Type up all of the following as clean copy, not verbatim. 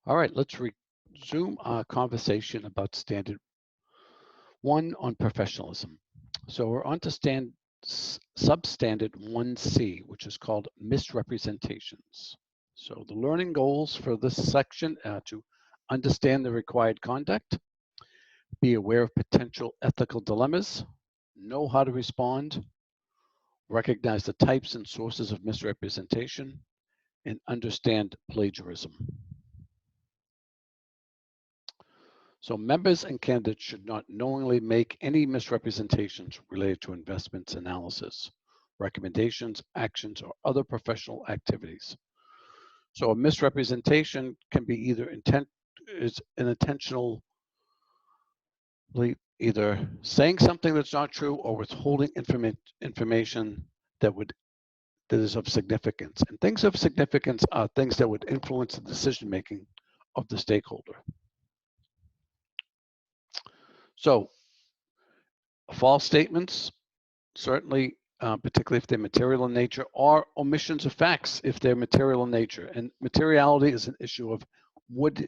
All right, let's resume our conversation about standard one on professionalism. So we're on to substandard 1C, which is called misrepresentations. So the learning goals for this section are to understand the required conduct, be aware of potential ethical dilemmas, know how to respond, recognize the types and sources of misrepresentation, and understand plagiarism. So members and candidates should not knowingly make any misrepresentations related to investments analysis, recommendations, actions, or other professional activities. So a misrepresentation can be either is an intentional, either saying something that's not true or withholding information that is of significance. And things of significance are things that would influence the decision making of the stakeholder. So false statements, certainly, particularly if they're material in nature, or omissions of facts if they're material in nature. And materiality is an issue of would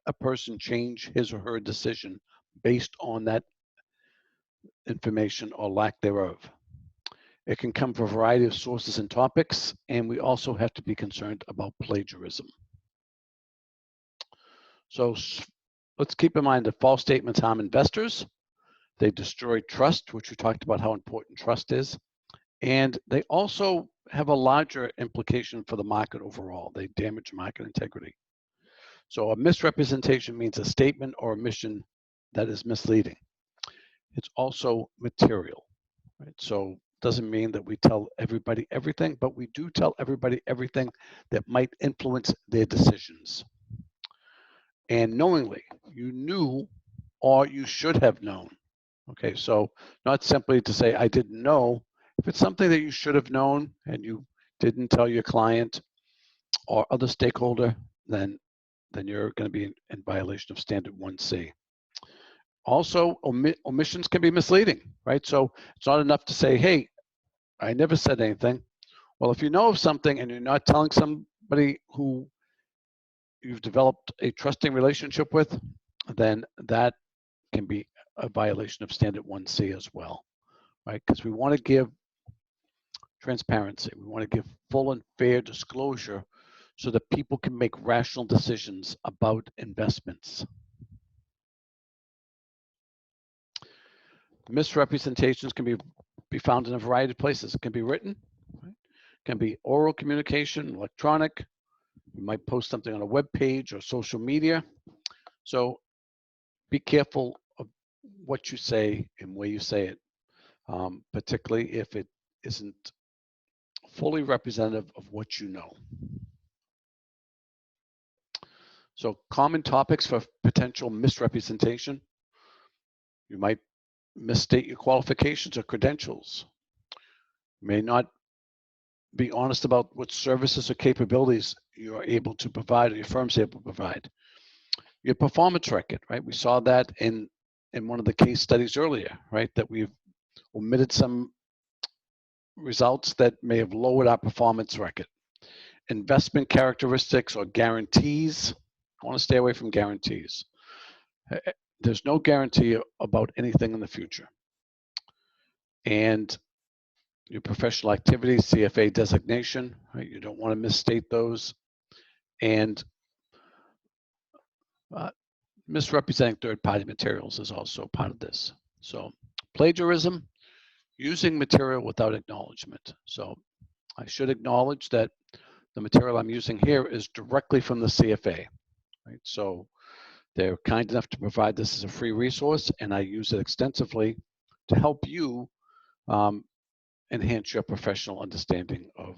a person change his or her decision based on that information or lack thereof. It can come from a variety of sources and topics, and we also have to be concerned about plagiarism. So let's keep in mind that false statements harm investors. They destroy trust, which we talked about how important trust is. And they also have a larger implication for the market overall. They damage market integrity. So a misrepresentation means a statement or omission that is misleading. It's also material, right? So it doesn't mean that we tell everybody everything, but we do tell everybody everything that might influence their decisions. And knowingly, you knew or you should have known. Okay, so not simply to say, I didn't know. If it's something that you should have known and you didn't tell your client or other stakeholder, then you're going to be in violation of standard 1C. Also, omissions can be misleading, right? So it's not enough to say, hey, I never said anything. Well, if you know of something and you're not telling somebody who you've developed a trusting relationship with, then that can be a violation of standard 1C as well, right? Because we want to give transparency. We want to give full and fair disclosure so that people can make rational decisions about investments. Misrepresentations can be found in a variety of places. It can be written, right? It can be oral communication, electronic. You might post something on a web page or social media. So be careful of what you say and where you say it, particularly if it isn't fully representative of what you know. So common topics for potential misrepresentation. You might misstate your qualifications or credentials. You may not be honest about what services or capabilities you are able to provide or your firm's able to provide. Your performance record, right? We saw that in one of the case studies earlier, right? That we've omitted some results that may have lowered our performance record. Investment characteristics or guarantees. I want to stay away from guarantees. There's no guarantee about anything in the future. And your professional activities, CFA designation, right? You don't want to misstate those. And misrepresenting third-party materials is also part of this. So plagiarism, using material without acknowledgement. So I should acknowledge that the material I'm using here is directly from the CFA, right? So they're kind enough to provide this as a free resource, and I use it extensively to help you enhance your professional understanding of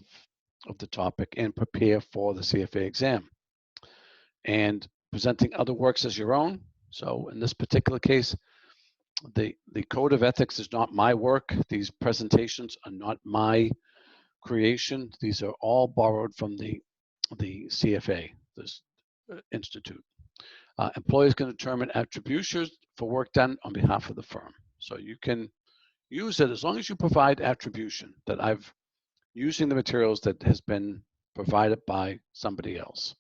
the topic and prepare for the CFA exam. And presenting other works as your own. So in this particular case, the code of ethics is not my work. These presentations are not my creation. These are all borrowed from the CFA, this institute. Employees can determine attributions for work done on behalf of the firm. So you can use it as long as you provide attribution that I've using the materials that has been provided by somebody else.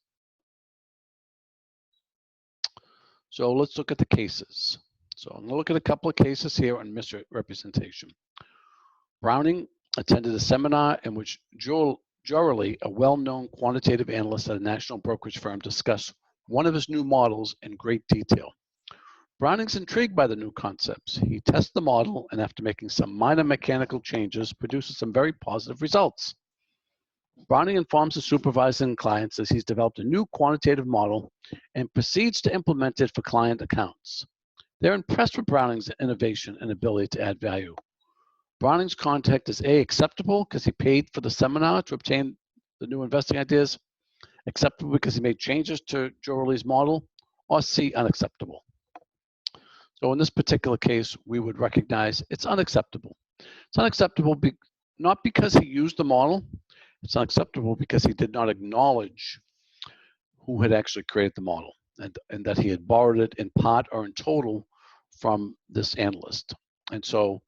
So let's look at the cases. So I'm going to look at a couple of cases here on misrepresentation. Browning attended a seminar in which Joralee, a well-known quantitative analyst at a national brokerage firm, discussed one of his new models in great detail. Browning's intrigued by the new concepts. He tests the model and after making some minor mechanical changes, produces some very positive results. Browning informs his supervisor and clients that he's developed a new quantitative model and proceeds to implement it for client accounts. They're impressed with Browning's innovation and ability to add value. Browning's conduct is A, acceptable because he paid for the seminar to obtain the new investing ideas, acceptable because he made changes to Joralee's model, or C, unacceptable. So in this particular case, we would recognize it's unacceptable. It's unacceptable not because he used the model, it's unacceptable because he did not acknowledge who had actually created the model and that he had borrowed it in part or in total from this analyst. And so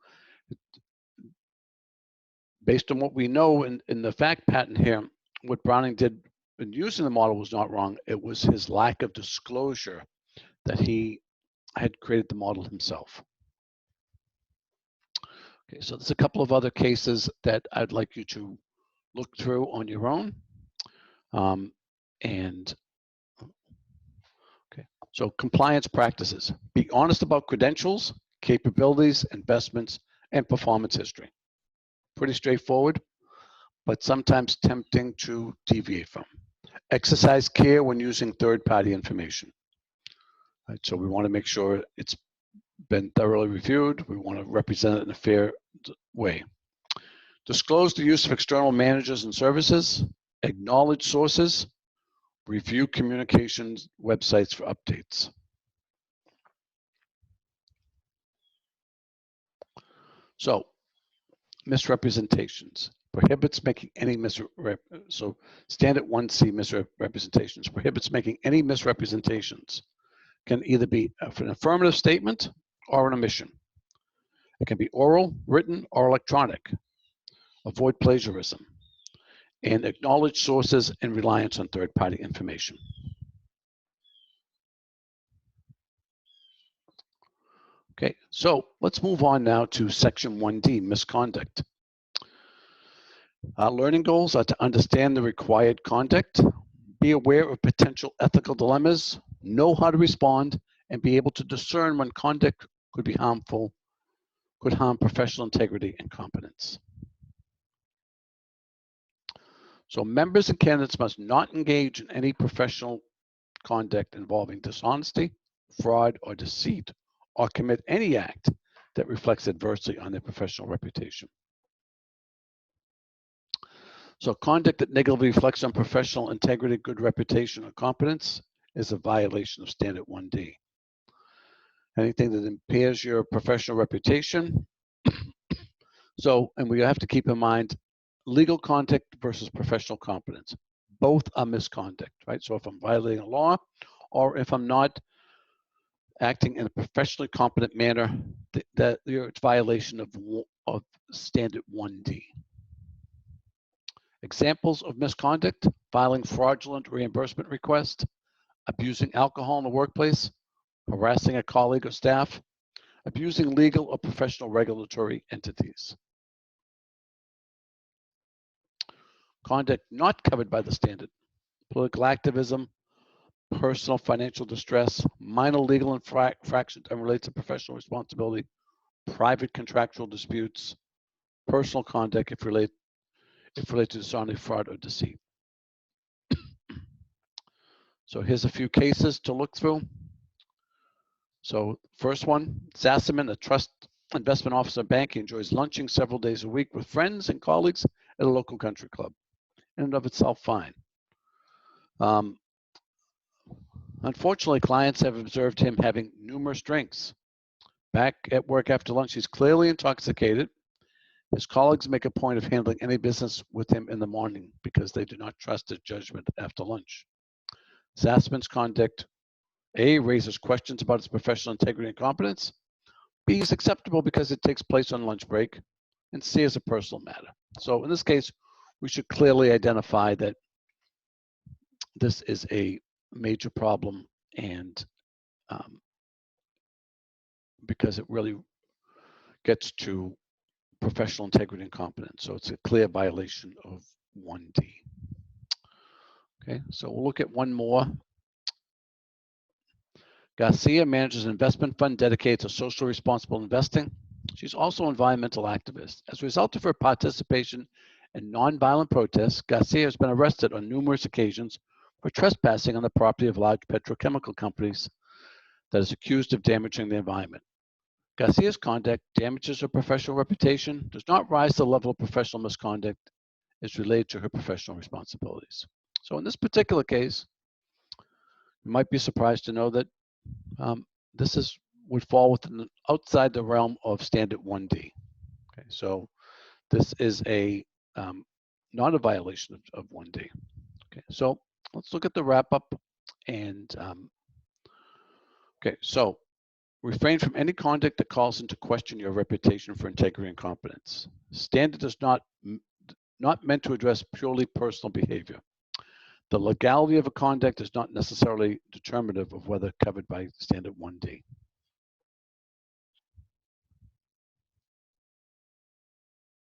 based on what we know in the fact pattern here, what Browning did in using the model was not wrong. It was his lack of disclosure that he had created the model himself. Okay, so there's a couple of other cases that I'd like you to look through on your own. So compliance practices. Be honest about credentials, capabilities, investments, and performance history. Pretty straightforward, but sometimes tempting to deviate from. Exercise care when using third-party information. Right, so we want to make sure it's been thoroughly reviewed. We want to represent it in a fair way. Disclose the use of external managers and services. Acknowledge sources. Review communications websites for updates. So, misrepresentations. Prohibits making any so standard 1C misrepresentations. Prohibits making any misrepresentations. Can either be an affirmative statement or an omission. It can be oral, written, or electronic. Avoid plagiarism. And acknowledge sources and reliance on third-party information. Okay, so let's move on now to section 1D, misconduct. Our learning goals are to understand the required conduct, be aware of potential ethical dilemmas, know how to respond, and be able to discern when conduct could be harmful, could harm professional integrity and competence. So members and candidates must not engage in any professional conduct involving dishonesty, fraud, or deceit, or commit any act that reflects adversely on their professional reputation. So conduct that negatively reflects on professional integrity, good reputation, or competence is a violation of standard 1D. Anything that impairs your professional reputation. So, and we have to keep in mind, legal conduct versus professional competence. Both are misconduct, right? So if I'm violating a law or if I'm not acting in a professionally competent manner, it's violation of standard 1D. Examples of misconduct: filing fraudulent reimbursement request, abusing alcohol in the workplace, harassing a colleague or staff, abusing legal or professional regulatory entities. Conduct not covered by the standard: political activism, personal financial distress, minor legal infractions unrelated to professional responsibility, private contractual disputes, personal conduct if related to dishonesty, fraud, or deceit. So here's a few cases to look through. So first one, Zasserman, a trust investment officer bank, enjoys lunching several days a week with friends and colleagues at a local country club. In and of itself, fine. Unfortunately, clients have observed him having numerous drinks. Back at work after lunch, he's clearly intoxicated. His colleagues make a point of handling any business with him in the morning because they do not trust his judgment after lunch. Zasserman's conduct, A, raises questions about his professional integrity and competence. B, is acceptable because it takes place on lunch break. And C, is a personal matter. So in this case, we should clearly identify that this is a major problem and because it really gets to professional integrity and competence. So it's a clear violation of 1D. Okay, so we'll look at one more. Garcia manages an investment fund dedicated to socially responsible investing. She's also an environmental activist. As a result of her participation in nonviolent protests, Garcia has been arrested on numerous occasions for trespassing on the property of large petrochemical companies that is accused of damaging the environment. Garcia's conduct damages her professional reputation, does not rise to the level of professional misconduct, is related to her professional responsibilities. So in this particular case, you might be surprised to know that this would fall within outside the realm of standard 1D. Okay, so this is a not a violation of 1D. Okay, so let's look at the wrap up. And okay, so refrain from any conduct that calls into question your reputation for integrity and competence. Standard is not meant to address purely personal behavior. The legality of a conduct is not necessarily determinative of whether covered by standard 1D.